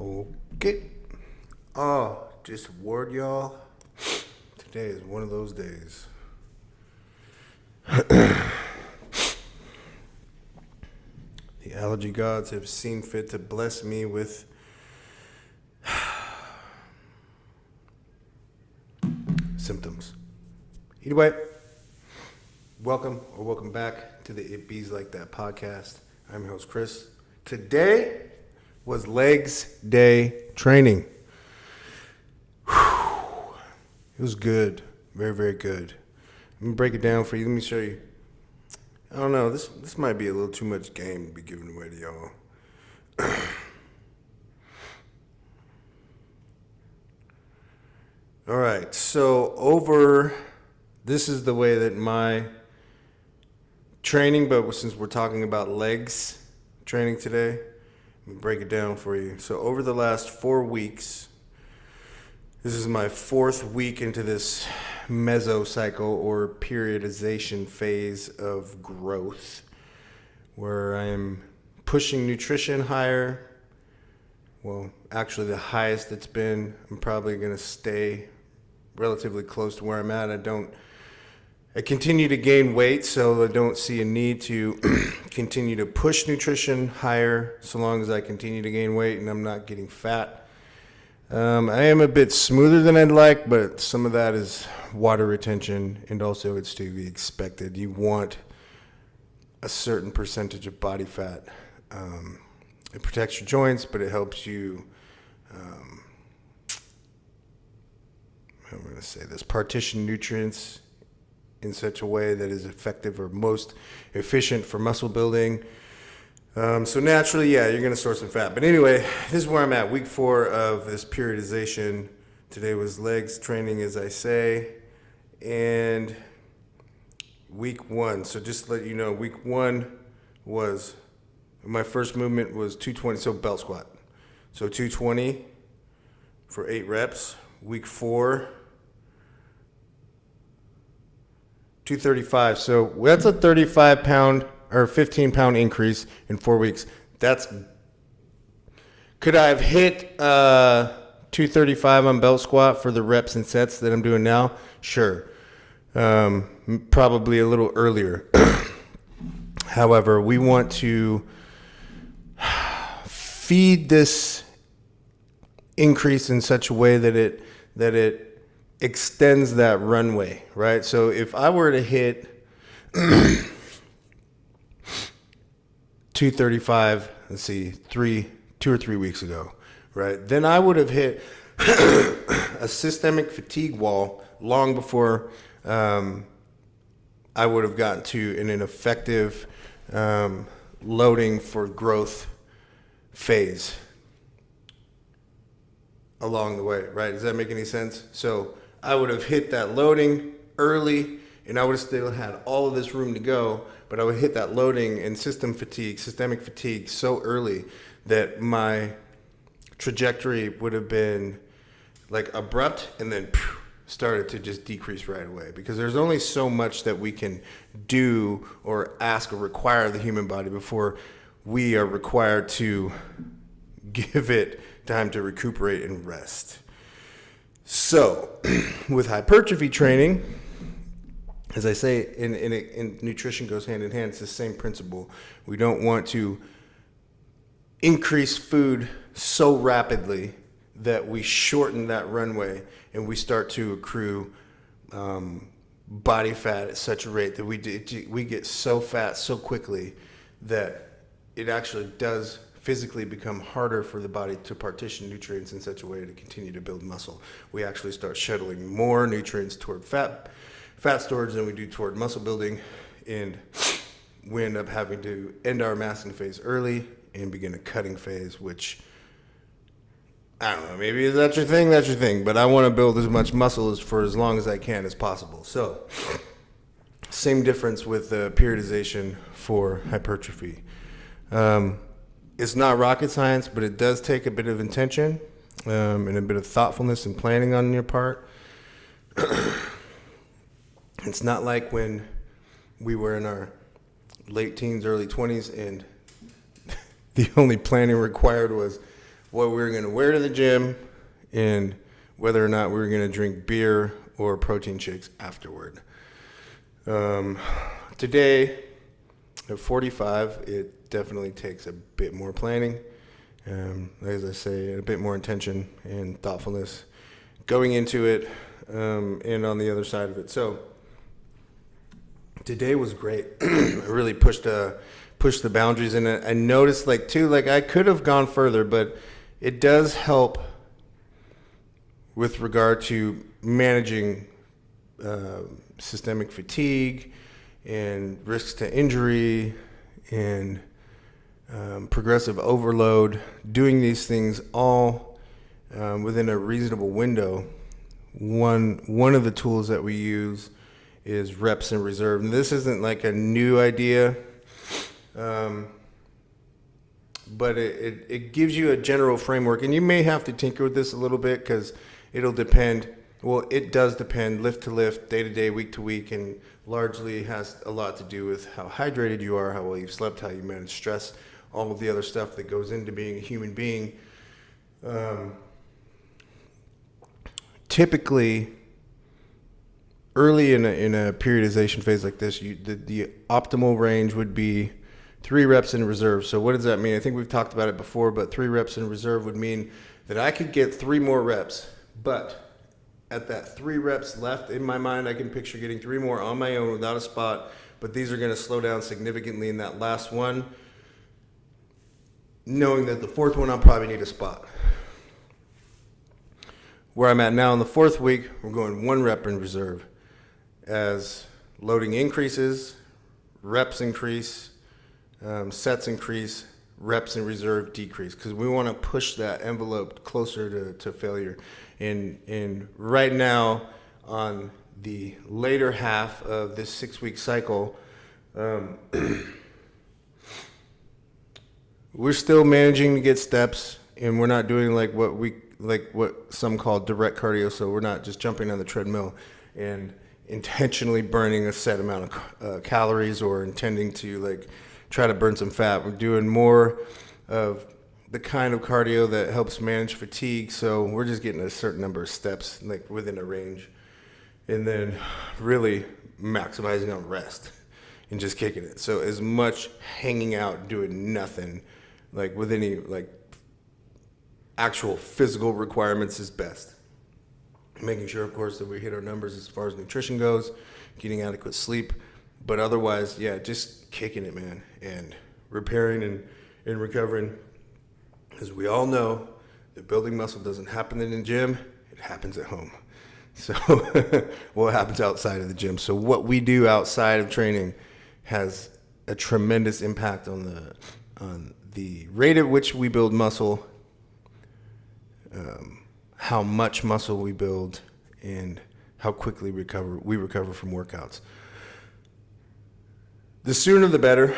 Okay. Just a word, y'all. Today is one of those days. The allergy gods have seen fit to bless me with symptoms. Either way, welcome back to the It Bees Like That podcast. I'm your host, Chris. Today was legs day training. It was good. Very, very good. Let me break it down for you. Let me show you. I don't know. This might be a little too much game to be given away to y'all. All right. So this is the way that my training, but since we're talking about legs training today, let me break it down for you. So over the last 4 weeks, this is my 4th week into this mesocycle or periodization phase of growth, where I am pushing nutrition higher. Well, actually the highest it's been. I'm probably going to stay relatively close to where I'm at. I continue to gain weight, so I don't see a need to continue to push nutrition higher so long as I continue to gain weight and I'm not getting fat. I am a bit smoother than I'd like, but some of that is water retention, and also it's to be expected. You want a certain percentage of body fat. It protects your joints, but it helps you, I'm going to say this, partition nutrients in such a way that is effective or most efficient for muscle building. So naturally, yeah, you're going to store some fat. But anyway, this is where I'm at. Week 4 of this periodization. Today was legs training, as I say. And week 1. So just to let you know, week 1 was, my first movement was 220, so belt squat. So 220 for 8 reps. Week 4, 235. So that's a 35-pound or 15-pound increase in 4 weeks. Could I have hit 235 on belt squat for the reps and sets that I'm doing now? Sure. Probably a little earlier. However, we want to feed this increase in such a way that it extends that runway, right? So if I were to hit 235, let's see, 2 or 3 weeks ago, right? Then I would have hit a systemic fatigue wall long before I would have gotten to an effective loading for growth phase along the way, right? Does that make any sense? So I would have hit that loading early, and I would have still had all of this room to go, but I would hit that loading and systemic fatigue so early that my trajectory would have been like abrupt and then started to just decrease right away, because there's only so much that we can do or ask or require of the human body before we are required to give it time to recuperate and rest. So with hypertrophy training, as I say, in nutrition goes hand in hand. It's the same principle. We don't want to increase food so rapidly that we shorten that runway and we start to accrue body fat at such a rate that we get so fat so quickly that it actually does physically become harder for the body to partition nutrients in such a way to continue to build muscle. We actually start shuttling more nutrients toward fat storage than we do toward muscle building, and we end up having to end our massing phase early and begin a cutting phase, which, I don't know, maybe if that's your thing, but I want to build as much muscle for as long as I can as possible. So same difference with the periodization for hypertrophy. It's not rocket science, but it does take a bit of intention and a bit of thoughtfulness and planning on your part. It's not like when we were in our late teens, early 20s, and the only planning required was what we were going to wear to the gym, and whether or not we were going to drink beer or protein shakes afterward. Today, at 45, it definitely takes a bit more planning. As I say, a bit more intention and thoughtfulness going into it, and on the other side of it. So today was great. I really pushed the boundaries, and I noticed I could have gone further, but it does help with regard to managing systemic fatigue and risks to injury and progressive overload. Doing these things all within a reasonable window. One of the tools that we use is reps in reserve, and this isn't like a new idea. But it gives you a general framework, and you may have to tinker with this a little bit because it'll depend. Well, it does depend lift to lift, day to day, week to week, and largely has a lot to do with how hydrated you are, how well you've slept, how you manage stress, all of the other stuff that goes into being a human being. Typically, early in a periodization phase like this, the optimal range would be 3 reps in reserve. So what does that mean? I think we've talked about it before, but 3 reps in reserve would mean that I could get 3 more reps. But at that 3 reps left in my mind, I can picture getting 3 more on my own without a spot. But these are going to slow down significantly in that last one, knowing that the 4th one I'll probably need a spot. Where I'm at now in the 4th week, we're going 1 rep in reserve. As loading increases, reps increase, sets increase, reps in reserve decrease, because we want to push that envelope closer to failure. And right now, on the later half of this 6-week cycle, we're still managing to get steps, and we're not doing what some call direct cardio. So we're not just jumping on the treadmill and intentionally burning a set amount of calories or intending to try to burn some fat. We're doing more of the kind of cardio that helps manage fatigue. So we're just getting a certain number of steps within a range, and then really maximizing on rest and just kicking it. So as much hanging out, doing nothing, with any actual physical requirements is best. Making sure, of course, that we hit our numbers as far as nutrition goes, getting adequate sleep. But otherwise, yeah, just kicking it, man, and repairing and recovering. As we all know, that building muscle doesn't happen in the gym, it happens at home. So what happens outside of the gym. So what we do outside of training has a tremendous impact on the rate at which we build muscle, how much muscle we build, and how quickly we recover from workouts. The sooner the better,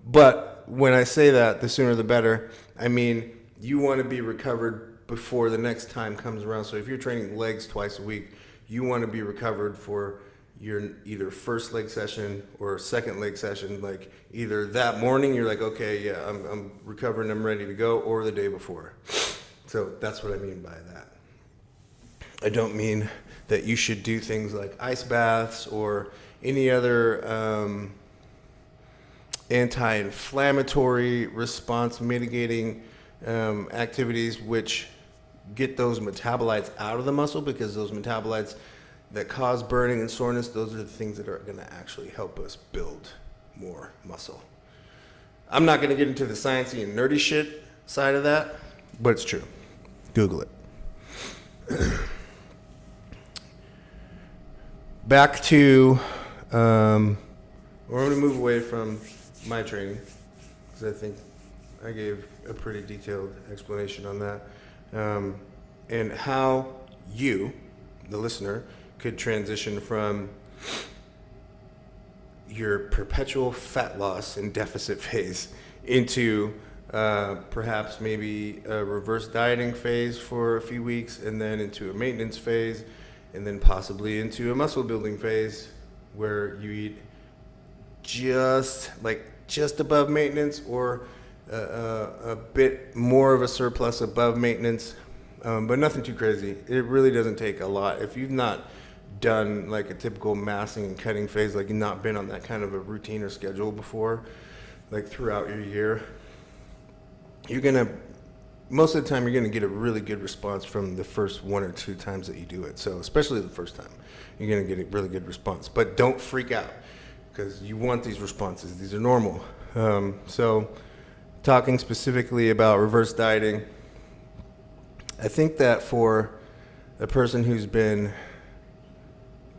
but when I say that, the sooner the better, I mean you want to be recovered before the next time comes around. So if you're training legs twice a week, you want to be recovered for your either first leg session or second leg session, either that morning you're okay, yeah, I'm recovering, I'm ready to go, or the day before. So that's what I mean by that. I don't mean that you should do things like ice baths or any other anti-inflammatory response mitigating activities which get those metabolites out of the muscle, because those metabolites that cause burning and soreness, those are the things that are going to actually help us build more muscle. I'm not going to get into the sciencey and nerdy shit side of that, but it's true. Google it. Back to, we're going to move away from my training, because I think I gave a pretty detailed explanation on that, and how you, the listener, could transition from your perpetual fat loss and deficit phase into perhaps maybe a reverse dieting phase for a few weeks, and then into a maintenance phase, and then possibly into a muscle building phase where you eat just above maintenance, or a bit more of a surplus above maintenance, but nothing too crazy. It really doesn't take a lot. If you've not done like a typical massing and cutting phase, like you've not been on that kind of a routine or schedule before, like throughout your year, you're gonna most of the time you're gonna get a really good response from the first 1 or 2 times that you do it. So especially the first time, you're gonna get a really good response. But don't freak out because you want these responses. These are normal. So talking specifically about reverse dieting, I think that for a person who's been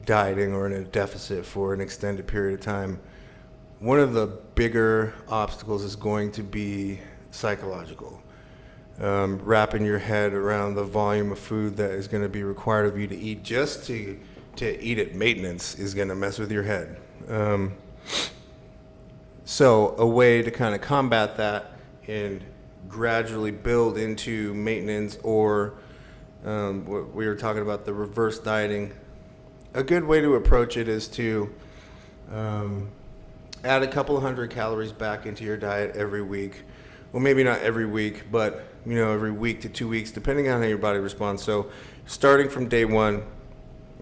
dieting or in a deficit for an extended period of time, one of the bigger obstacles is going to be psychological. Wrapping your head around the volume of food that is going to be required of you to eat just to eat at maintenance is going to mess with your head. So a way to kind of combat that and gradually build into maintenance, or what we were talking about, the reverse dieting, a good way to approach it is to add a couple of 100 calories back into your diet every week. Well, maybe not every week, but every week to 2 weeks, depending on how your body responds. So starting from day one,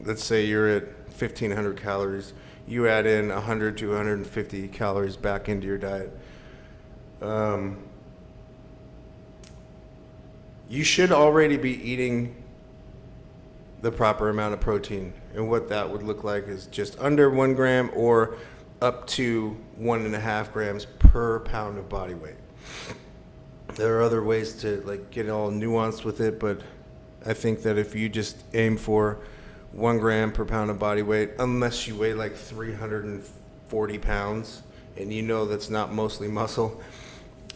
let's say you're at 1,500 calories, you add in 100 to 150 calories back into your diet. You should already be eating the proper amount of protein. And what that would look like is just under 1 gram or up to 1.5 grams per pound of body weight. There are other ways to get all nuanced with it, but I think that if you just aim for 1 gram per pound of body weight, unless you weigh like 340 pounds and that's not mostly muscle,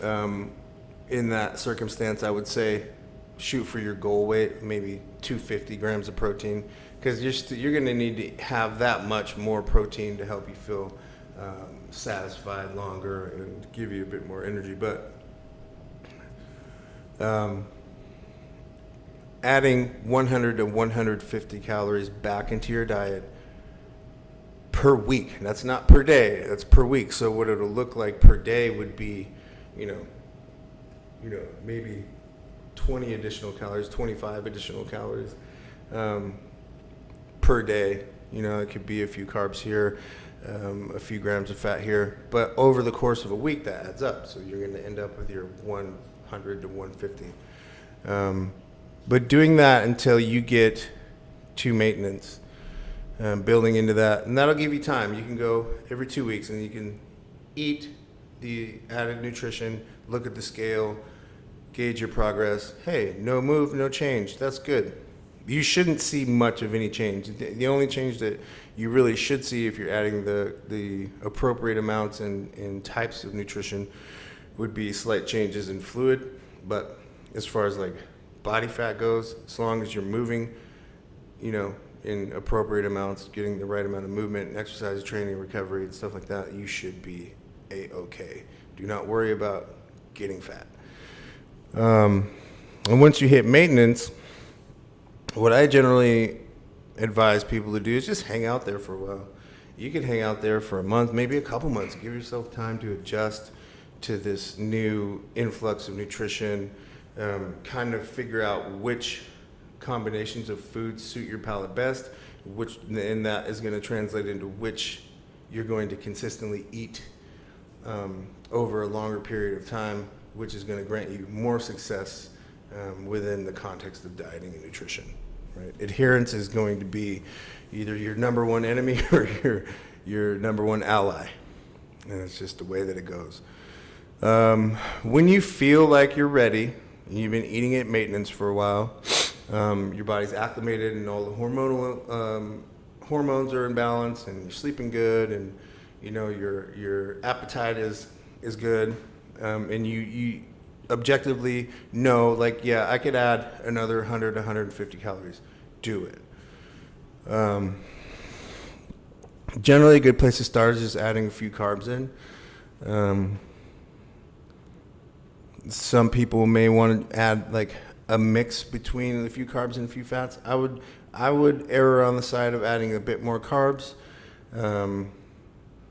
in that circumstance, I would say shoot for your goal weight, maybe 250 grams of protein, because you're going to need to have that much more protein to help you feel satisfied longer and give you a bit more energy. But adding 100 to 150 calories back into your diet per week. That's not per day, that's per week. So what it'll look like per day would be, maybe 20 additional calories, 25 additional calories per day. It could be a few carbs here, a few grams of fat here, but over the course of a week that adds up. So you're going to end up with your 100 to 150. But doing that until you get to maintenance, building into that, and that'll give you time. You can go every 2 weeks and you can eat the added nutrition, look at the scale, gauge your progress. Hey, no move, no change. That's good. You shouldn't see much of any change. The only change that you really should see if you're adding the appropriate amounts and types of nutrition would be slight changes in fluid. But as far as body fat goes, as long as you're moving, in appropriate amounts, getting the right amount of movement, exercise, training, recovery, and stuff like that, you should be A-okay. Do not worry about getting fat. And once you hit maintenance, what I generally advise people to do is just hang out there for a while. You can hang out there for a month, maybe a couple months. Give yourself time to adjust to this new influx of nutrition, kind of figure out which combinations of foods suit your palate best, and that is going to translate into which you're going to consistently eat over a longer period of time, which is going to grant you more success within the context of dieting and nutrition. Right? Adherence is going to be either your number one enemy or your number one ally, and it's just the way that it goes. When you feel like you're ready, and you've been eating at maintenance for a while, your body's acclimated and all the hormonal hormones are in balance, and you're sleeping good, and your appetite is good, and you objectively know, I could add another 100 to 150 calories. Do it. Generally, a good place to start is just adding a few carbs in. Some people may want to add a mix between a few carbs and a few fats. I would err on the side of adding a bit more carbs,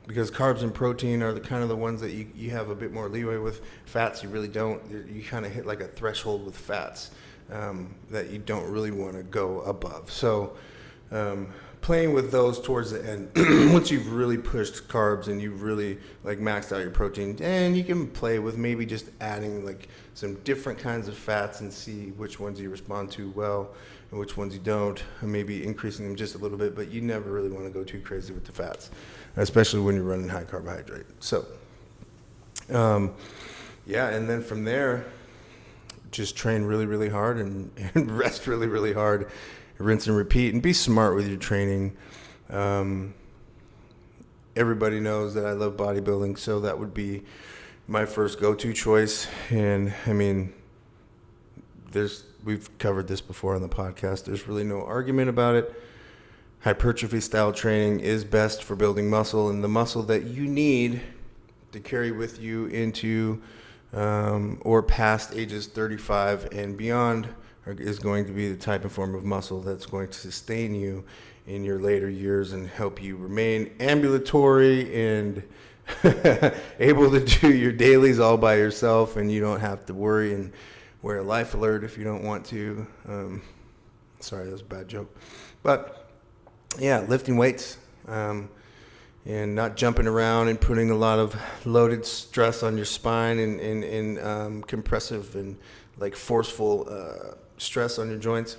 because carbs and protein are the kind of the ones that you have a bit more leeway with. Fats, you really don't. You kind of hit like a threshold with fats that you don't really want to go above. So playing with those towards the end, once you've really pushed carbs and you've really like maxed out your protein, and you can play with maybe just adding like some different kinds of fats and see which ones you respond to well and which ones you don't, and maybe increasing them just a little bit, but you never really want to go too crazy with the fats, especially when you're running high carbohydrate. So, yeah, and then from there, just train really, really hard and rest really, really hard, rinse and repeat, and be smart with your training. Everybody knows that I love bodybuilding, so that would be my first go-to choice. And I mean, we've covered this before on the podcast. There's really no argument about it. Hypertrophy style training is best for building muscle, and the muscle that you need to carry with you into or past ages 35 and beyond is going to be the type and form of muscle that's going to sustain you in your later years and help you remain ambulatory and able to do your dailies all by yourself, and you don't have to worry and wear a life alert if you don't want to. Sorry, that was a bad joke. But yeah, lifting weights and not jumping around and putting a lot of loaded stress on your spine and compressive and like forceful stress on your joints.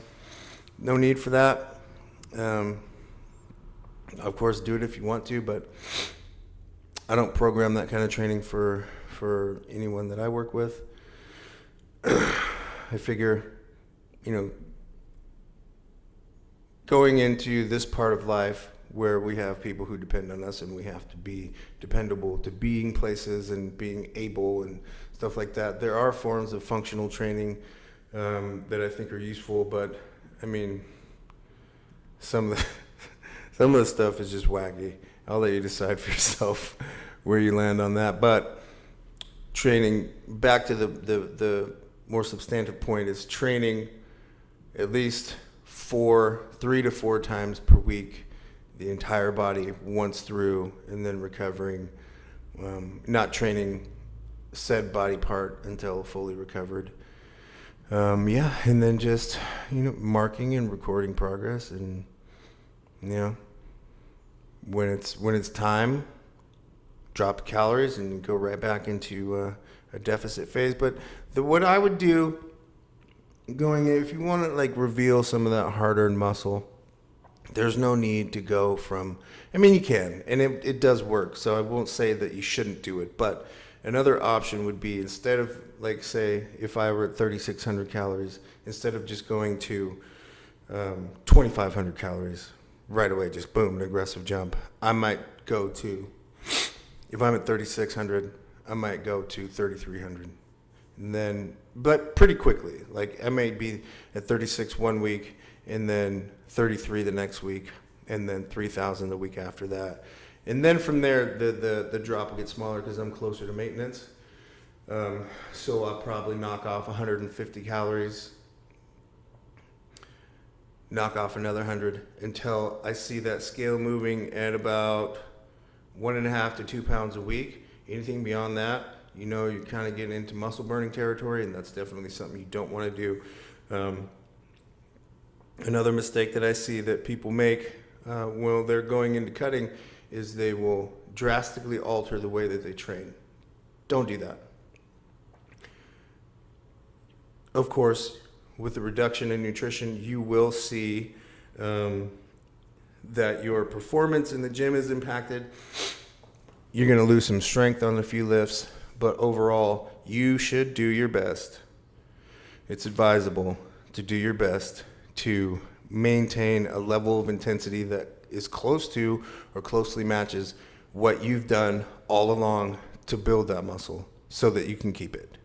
No need for that. Of course, do it if you want to, but I don't program that kind of training for anyone that I work with. I figure, going into this part of life where we have people who depend on us and we have to be dependable to being places and being able and stuff like that, there are forms of functional training that I think are useful, but I mean, some of the stuff is just wacky. I'll let you decide for yourself where you land on that. But training, back to the more substantive point, is training at least 3 to 4 times per week, the entire body once through, and then recovering, not training said body part until fully recovered. And then just, marking and recording progress, and, when it's time, drop the calories and go right back into a deficit phase. But what I would do if you want to like reveal some of that hard-earned muscle, there's no need to go from, you can, and it does work, so I won't say that you shouldn't do it, but another option would be, instead of, like, say, if I were at 3,600 calories, instead of just going to 2,500 calories right away, just boom, an aggressive jump, I might go to, if I'm at 3,600, I might go to 3,300. And then, but pretty quickly, like I may be at 36 one week and then 33 the next week and then 3,000 the week after that. And then from there, the drop will get smaller because I'm closer to maintenance. So I'll probably knock off 150 calories, knock off another 100 until I see that scale moving at about 1.5 to 2 pounds a week. Anything beyond that, you're kind of getting into muscle burning territory, and that's definitely something you don't want to do. Another mistake that I see that people make when they're going into cutting is they will drastically alter the way that they train. Don't do that. Of course, with the reduction in nutrition, you will see that your performance in the gym is impacted. You're going to lose some strength on a few lifts, but overall, you should do your best. It's advisable to do your best to maintain a level of intensity that is close to or closely matches what you've done all along to build that muscle so that you can keep it.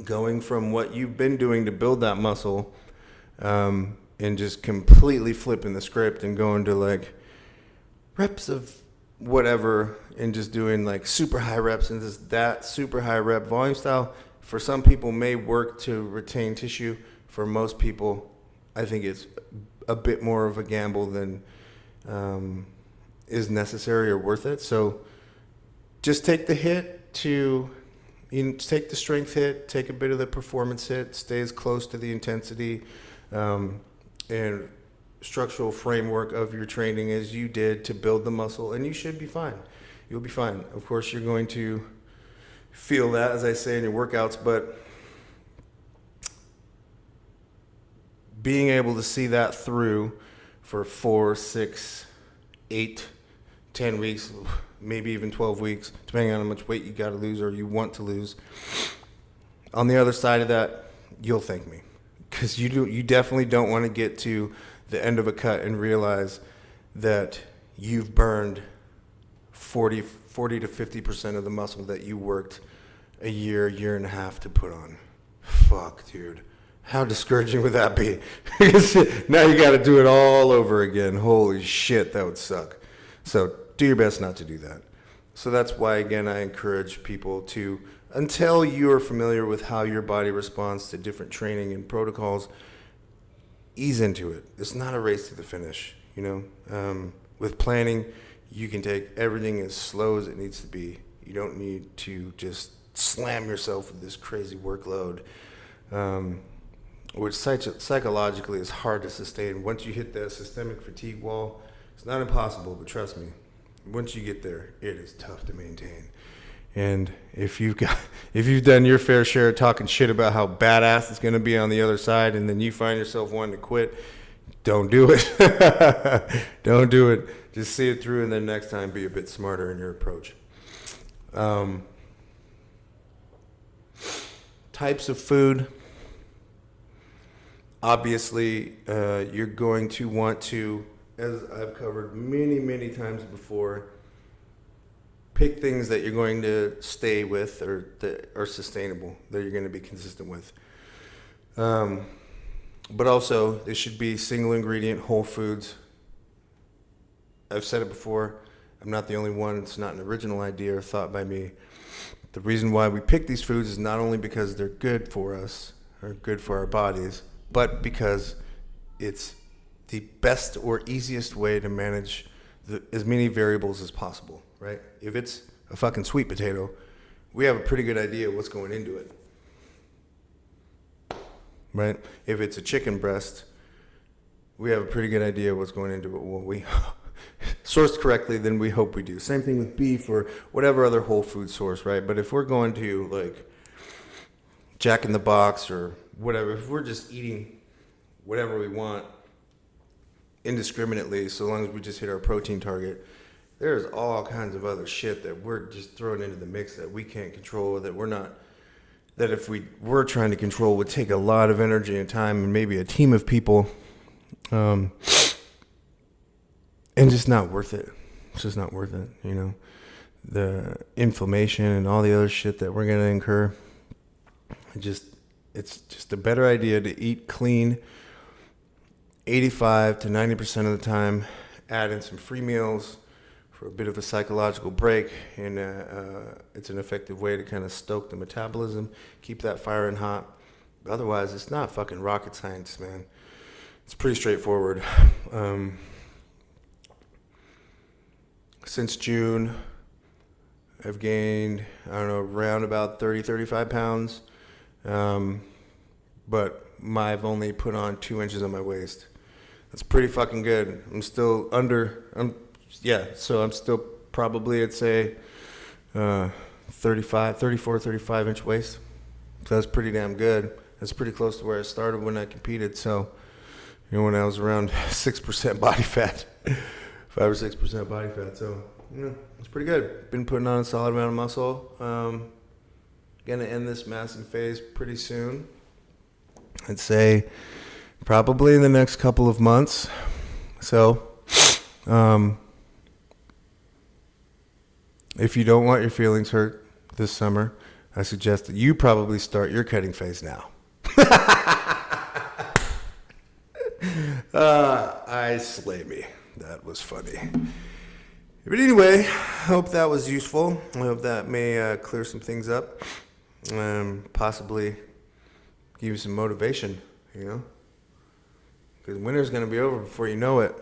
Going from what you've been doing to build that muscle and just completely flipping the script and going to like reps of whatever and just doing like super high reps and just that super high rep volume style, for some people may work to retain tissue. For most people, I think it's a bit more of a gamble than is necessary or worth it. So just take the hit to, take the strength hit, take a bit of the performance hit, stay as close to the intensity and structural framework of your training as you did to build the muscle, and you should be fine. You'll be fine. Of course, you're going to feel that, as I say, in your workouts, but being able to see that through for 4, 6, 8, 10 weeks, maybe even 12 weeks, depending on how much weight you got to lose or you want to lose. On the other side of that, you'll thank me, because you definitely don't want to get to the end of a cut and realize that you've burned 40 to 50% of the muscle that you worked a year and a half to put on. Fuck, dude. How discouraging would that be? Now you got to do it all over again. Holy shit, that would suck. So do your best not to do that. So that's why, again, I encourage people to, until you're familiar with how your body responds to different training and protocols, ease into it. It's not a race to the finish, With planning, you can take everything as slow as it needs to be. You don't need to just slam yourself with this crazy workload, which psychologically is hard to sustain. Once you hit that systemic fatigue wall, it's not impossible, but trust me, once you get there, it is tough to maintain. And if you've done your fair share of talking shit about how badass it's going to be on the other side, and then you find yourself wanting to quit, don't do it. Don't do it. Just see it through, and then next time be a bit smarter in your approach. Types of food. Obviously, you're going to want to, as I've covered many, many times before, pick things that you're going to stay with or that are sustainable, that you're going to be consistent with. But also, they should be single ingredient, whole foods. I've said it before, I'm not the only one. It's not an original idea or thought by me. The reason why we pick these foods is not only because they're good for us or good for our bodies, but because it's the best or easiest way to manage as many variables as possible, right? If it's a fucking sweet potato, we have a pretty good idea what's going into it, right? If it's a chicken breast, we have a pretty good idea what's going into it. Well, we sourced correctly, then we hope we do. Same thing with beef or whatever other whole food source, right? But if we're going to like Jack in the Box or whatever, if we're just eating whatever we want indiscriminately, so long as we just hit our protein target, there's all kinds of other shit that we're just throwing into the mix that we can't control, that if we were trying to control would take a lot of energy and time and maybe a team of people, and just not worth it. It's just not worth it, the inflammation and all the other shit that we're going to incur. It's just a better idea to eat clean 85 to 90% of the time, add in some free meals for a bit of a psychological break, and it's an effective way to kind of stoke the metabolism, keep that firing hot. Otherwise, it's not fucking rocket science, man. It's pretty straightforward. Since June, I've gained, around about 30, 35 pounds. But I've only put on 2 inches on my waist. That's pretty fucking good. I'm still so I'm still probably, I'd say, 34, 35 inch waist. So that's pretty damn good. That's pretty close to where I started when I competed. So, when I was around 6% body fat, 5 or 6% body fat. So, it's pretty good. Been putting on a solid amount of muscle. Gonna end this massing phase pretty soon. I'd say probably in the next couple of months. So, if you don't want your feelings hurt this summer, I suggest that you probably start your cutting phase now. I slay me. That was funny. But anyway, I hope that was useful. I hope that may clear some things up. Possibly give you some motivation, because winter's going to be over before you know it.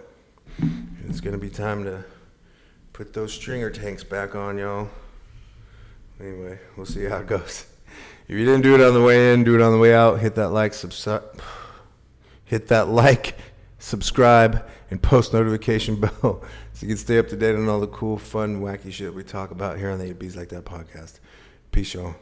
It's going to be time to put those stringer tanks back on, y'all. Anyway, we'll see how it goes. If you didn't do it on the way in, do it on the way out. Hit that like, subscribe, and post notification bell so you can stay up to date on all the cool, fun, wacky shit we talk about here on the 8Bs Like That podcast. Peace, y'all.